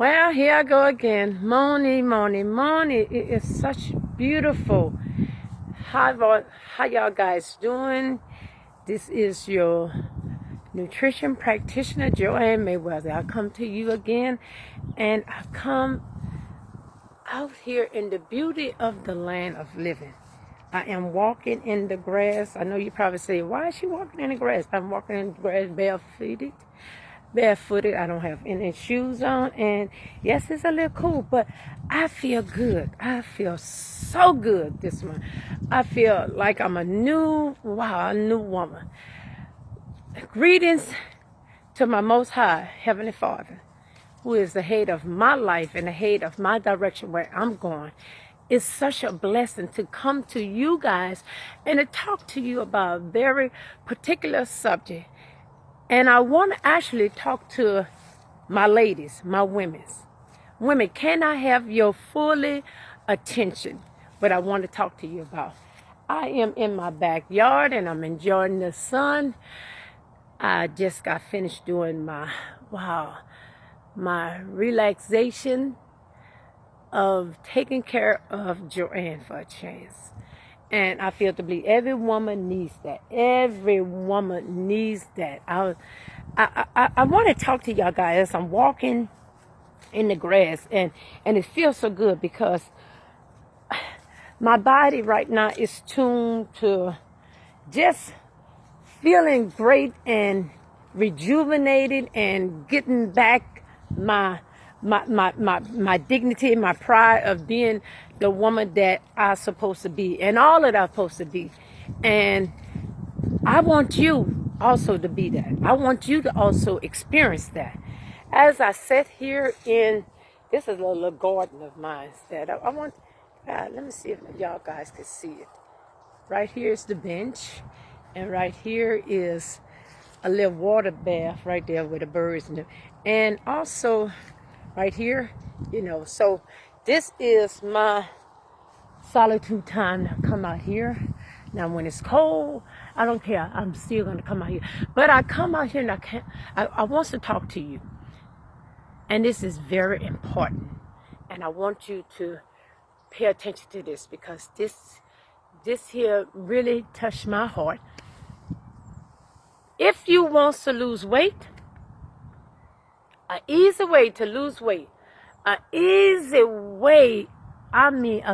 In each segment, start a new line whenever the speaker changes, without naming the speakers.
Well, here I go again. Morning. It is such beautiful. How y'all guys doing? This is your nutrition practitioner, Joann Mayweather. I come to you again, and I come out here in the beauty of the land of living. I am walking in the grass. I know you probably say, why is she walking in the grass? I'm walking in the grass barefooted. I don't have any shoes on, and yes, it's a little cool, but I feel good. I feel so good this month. I feel like I'm a new woman. Greetings to my Most High Heavenly Father, who is the head of my life and the head of my direction where I'm going. It's such a blessing to come to you guys and to talk to you about a very particular subject. And I want to actually talk to my ladies, my women. Women, can I have your fully attention? What I want to talk to you about. I am in my backyard and I'm enjoying the sun. I just got finished doing my relaxation of taking care of Joann for a chance. And I feel to believe every woman needs that. Every woman needs that. I want to talk to y'all guys. I'm walking in the grass, and it feels so good because my body right now is tuned to just feeling great and rejuvenated and getting back my dignity, my pride of being the woman that I'm supposed to be and all that I'm supposed to be. And I want you also to be that. I want you to also experience that. As I sit here this is a little garden of mine that I want, let me see if y'all guys can see it. Right here is the bench, and right here is a little water bath right there with the birds and also right here, so this is my solitude time to come out here. Now when it's cold, I don't care, I'm still going to come out here, but I come out here and I want to talk to you, and this is very important, and I want you to pay attention to this because this here really touched my heart. If you want to lose weight, an easy way to lose weight, a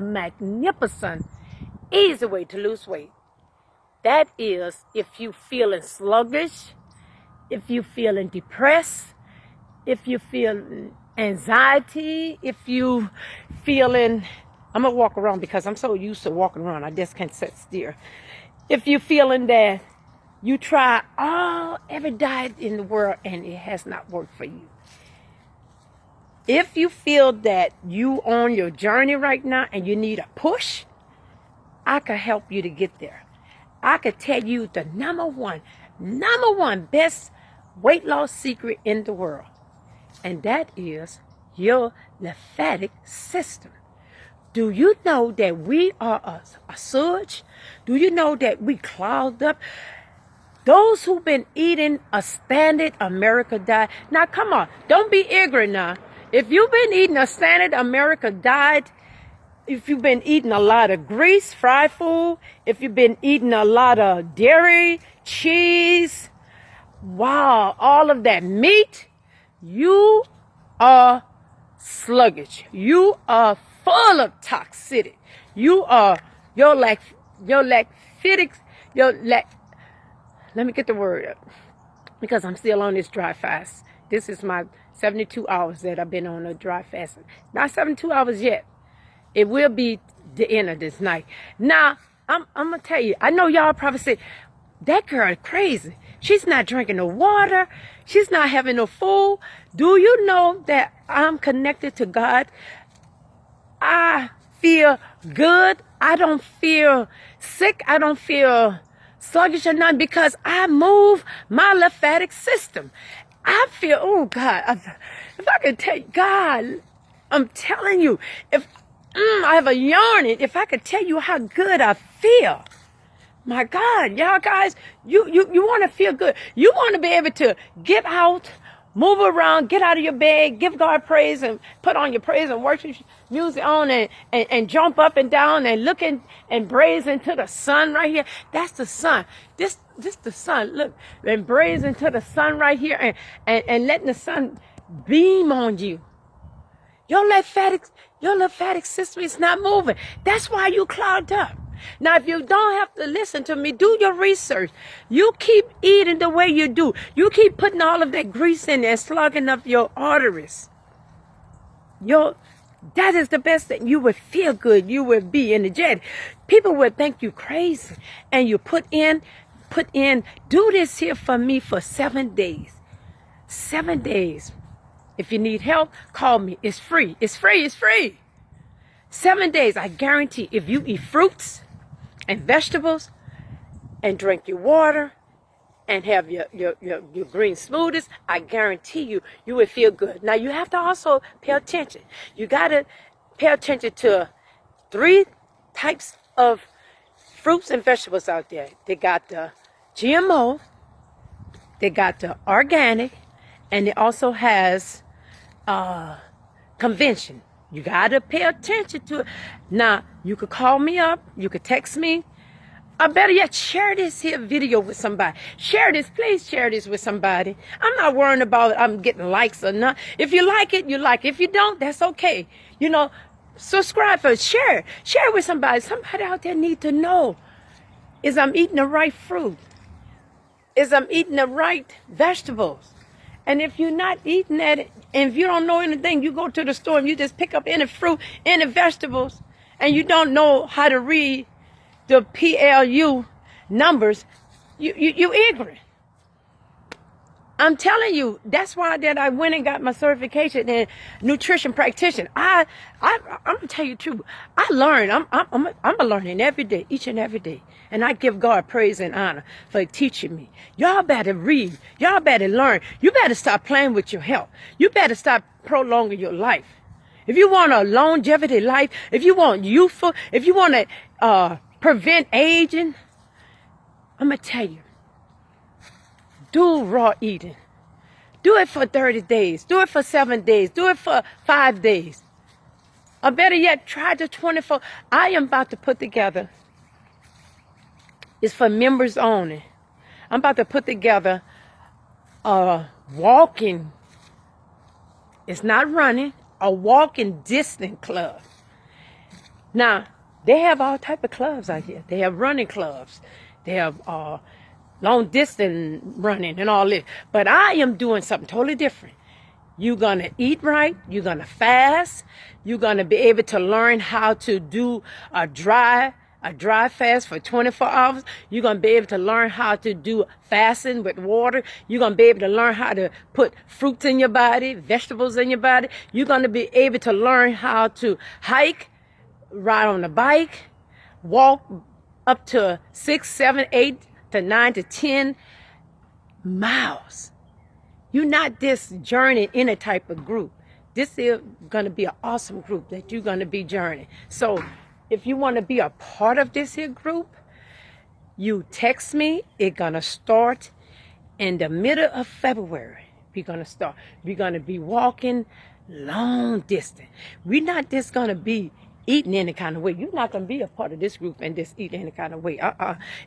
magnificent, easy way to lose weight. That is if you feeling sluggish, if you feeling depressed, if you feel anxiety, if you feeling, I'm going to walk around because I'm so used to walking around, I just can't sit still. If you feeling that you try every diet in the world and it has not worked for you. If you feel that you on your journey right now and you need a push, I can help you to get there. I could tell you the number one best weight loss secret in the world. And that is your lymphatic system. Do you know that we are a surge? Do you know that we clogged up? Those who've been eating a standard America diet. Now, come on, don't be ignorant now. If you've been eating a standard America diet, if you've been eating a lot of grease, fried food, if you've been eating a lot of dairy, cheese, all of that meat, you are sluggish. You are full of toxicity. Let me get the word up because I'm still on this dry fast. This is my 72 hours that I've been on a dry fast. Not 72 hours yet. It will be the end of this night. Now, I'm going to tell you, I know y'all probably say, that girl is crazy. She's not drinking no water. She's not having no food. Do you know that I'm connected to God? I feel good. I don't feel sick. I don't feel sluggish or nothing because I move my lymphatic system. I feel, oh God, if I could tell you, God, I'm telling you, if I have a yearning, if I could tell you how good I feel. My God, y'all guys, you want to feel good. You want to be able to get out, Move around, get out of your bed, give God praise, and put on your praise and worship music on, and jump up and down and look and braze into the sun right here. That's the sun. This the sun. Look, and braze into the sun right here, and letting the sun beam on you. Your lymphatic system is not moving. That's why you clogged up. Now, if you don't have to listen to me, do your research. You keep eating the way you do. You keep putting all of that grease in there and slugging up your arteries. That is the best thing. You would feel good. You would be energetic. People would think you crazy. And you put in, do this here for me for 7 days. 7 days. If you need help, call me. It's free. It's free. It's free. 7 days. I guarantee if you eat fruits and vegetables and drink your water and have your green smoothies, I guarantee you will feel good. Now, you have to also pay attention. You got to pay attention to 3 types of fruits and vegetables out there. They got the GMO, they got the organic, and it also has convention. You got to pay attention to it. Now, you could call me up. You could text me. Or better yet, share this here video with somebody. Share this. Please share this with somebody. I'm not worrying about I'm getting likes or not. If you like it, you like it. If you don't, that's okay. You know, subscribe first. Share. Share with somebody. Somebody out there need to know, is I'm eating the right fruit? Is I'm eating the right vegetables? And if you're not eating that, and if you don't know anything, you go to the store and you just pick up any fruit, any vegetables, and you don't know how to read the PLU numbers, you ignorant. I'm telling you, that's why that I went and got my certification in nutrition practitioner. I'm gonna tell you the truth. I learn. I'm learning every day, each and every day, and I give God praise and honor for teaching me. Y'all better read. Y'all better learn. You better stop playing with your health. You better stop prolonging your life. If you want a longevity life, if you want youthful, if you want to prevent aging, I'm gonna tell you. Do raw eating. Do it for 30 days. Do it for 7 days. Do it for 5 days. Or better yet, try the 24. I am about to put together, it's for members only. I'm about to put together a walking, it's not running, a walking distance club. Now, they have all type of clubs out here. They have running clubs. They have long distance running and all this. But I am doing something totally different. You're going to eat right. You're going to fast. You're going to be able to learn how to do a dry fast for 24 hours. You're going to be able to learn how to do fasting with water. You're going to be able to learn how to put fruits in your body, vegetables in your body. You're going to be able to learn how to hike, ride on a bike, walk up to 6, 7, 8 to 9 to 10 miles. You're not just journeying in a type of group. This is going to be an awesome group that you're going to be journeying. So if you want to be a part of this here group, you text me. It's going to start in the middle of February. We're going to start. We're going to be walking long distance. We're not just going to be eating any kind of way. You're not going to be a part of this group and just eat any kind of way.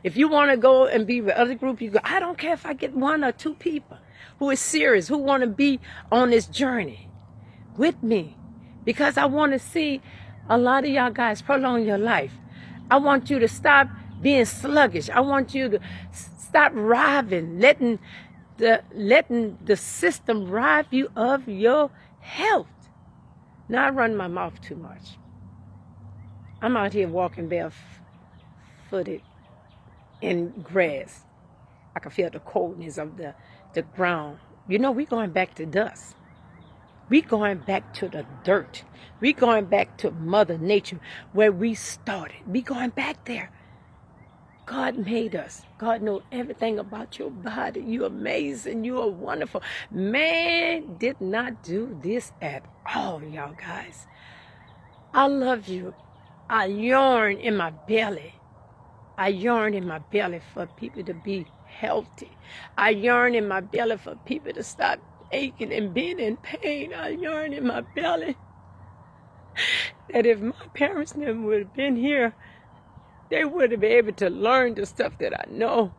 If you want to go and be with other group, you go. I don't care if I get 1 or 2 people who is serious, who want to be on this journey with me, because I want to see a lot of y'all guys prolong your life. I want you to stop being sluggish. I want you to stop robbing, letting the system rob you of your health. Now, I run my mouth too much. I'm out here walking barefooted in grass. I can feel the coldness of the ground. You know, we're going back to dust. We're going back to the dirt. We're going back to Mother Nature, where we started. We're going back there. God made us. God knows everything about your body. You're amazing. You are wonderful. Man did not do this at all, y'all guys. I love you. I yearn in my belly. I yearn in my belly for people to be healthy. I yearn in my belly for people to stop aching and being in pain. I yearn in my belly that if my parents never would have been here, they would have been able to learn the stuff that I know.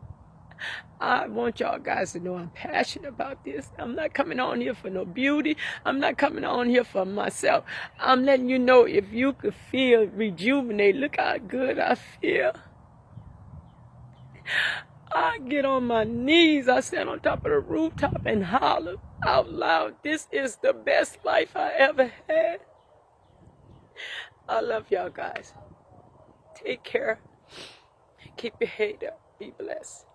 I want y'all guys to know I'm passionate about this. I'm not coming on here for no beauty. I'm not coming on here for myself. I'm letting you know if you could feel rejuvenated, look how good I feel. I get on my knees. I stand on top of the rooftop and holler out loud. This is the best life I ever had. I love y'all guys. Take care. Keep your head up. Be blessed.